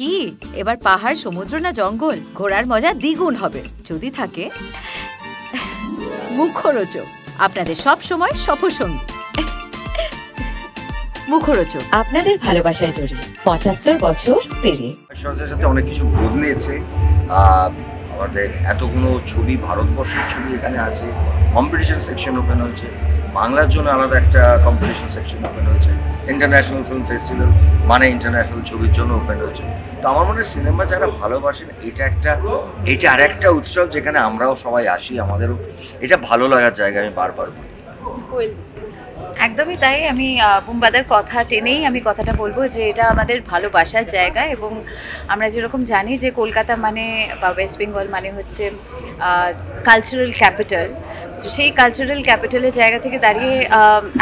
কি এবার পাহাড়, সমুদ্র না জঙ্গল, ঘোরার মজা দ্বিগুণ হবে যদি থাকে মুখরোচক, আপনাদের সব সময় সফরসঙ্গী। মুখরোচক আপনাদের ভালোবাসায় জড়িয়ে ৭৫ বছর পেরিয়ে সাথে সাথে অনেক কিছু বদলেছে। আমাদের এতগুলো ছবি, ভারতবর্ষের ছবি এখানে আছে। কম্পিটিশন সেকশন ওপেন হয়েছে, বাংলার জন্য আলাদা একটা কম্পিটিশন সেকশন ওপেন হয়েছে। ইন্টারন্যাশনাল ফিল্ম ফেস্টিভ্যাল মানে ইন্টারন্যাশনাল ছবির জন্য ওপেন হয়েছে। তো আমার মনে হয় সিনেমা যারা ভালোবাসেন এটা আর একটা উৎসব যেখানে আমরাও সবাই আসি, আমাদেরও এটা ভালো লাগার জায়গা। আমি বারবার বলি একদমই তাই। আমি বুম্বাদার কথা টেনেই আমি কথাটা বলবো যে এটা আমাদের ভালোবাসার জায়গা। এবং আমরা যেরকম জানি যে কলকাতা মানে বা ওয়েস্ট বেঙ্গল মানে হচ্ছে কালচারাল ক্যাপিটাল, তো সেই কালচারাল ক্যাপিটালের জায়গা থেকে দাঁড়িয়ে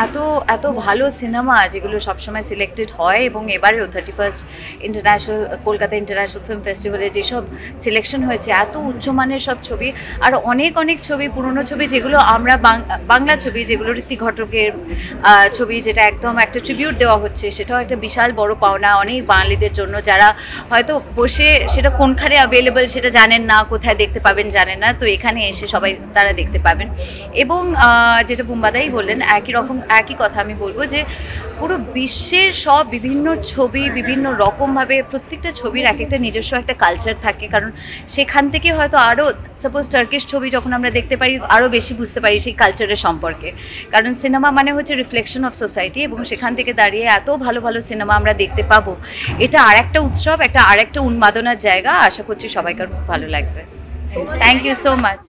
এত এত ভালো সিনেমা যেগুলো সবসময় সিলেক্টেড হয়, এবং এবারেও 31st কলকাতা ইন্টারন্যাশনাল ফিল্ম ফেস্টিভ্যালে যেসব সিলেকশন হয়েছে, এত উচ্চমানের সব ছবি, আর অনেক অনেক ছবি, পুরনো ছবি যেগুলো আমরা বাংলা ছবি যেগুলো ঋত্বিক ঘটকের ছবি, যেটা একদম একটা ট্রিবিউট দেওয়া হচ্ছে, সেটাও একটা বিশাল বড় পাওনা অনেক বাঙালিদের জন্য, যারা হয়তো বসে সেটা কোনখানে অ্যাভেলেবল সেটা জানেন না, কোথায় দেখতে পাবেন জানেন না, তো এখানে এসে সবাই তারা দেখতে পাবেন। এবং যেটা বুম্বাদাই বললেন একই কথা আমি বলবো যে পুরো বিশ্বের সব বিভিন্ন ছবি বিভিন্ন রকমভাবে, প্রত্যেকটা ছবির এক একটা নিজস্ব একটা কালচার থাকে, কারণ সেখান থেকে হয়তো আরও সাপোজ টার্কিশ ছবি যখন আমরা দেখতে পারি আরও বেশি বুঝতে পারি সেই কালচারের সম্পর্কে, কারণ সিনেমা মানে হচ্ছে রিফ্লেকশন অফ সোসাইটি, এবং সেখান থেকে দাঁড়িয়ে এত ভালো ভালো সিনেমা আমরা দেখতে পাবো। এটা আর একটা উৎসব, আর একটা উন্মাদনার জায়গা। আশা করছি সবাইকার খুব ভালো লাগবে। Thank you so much.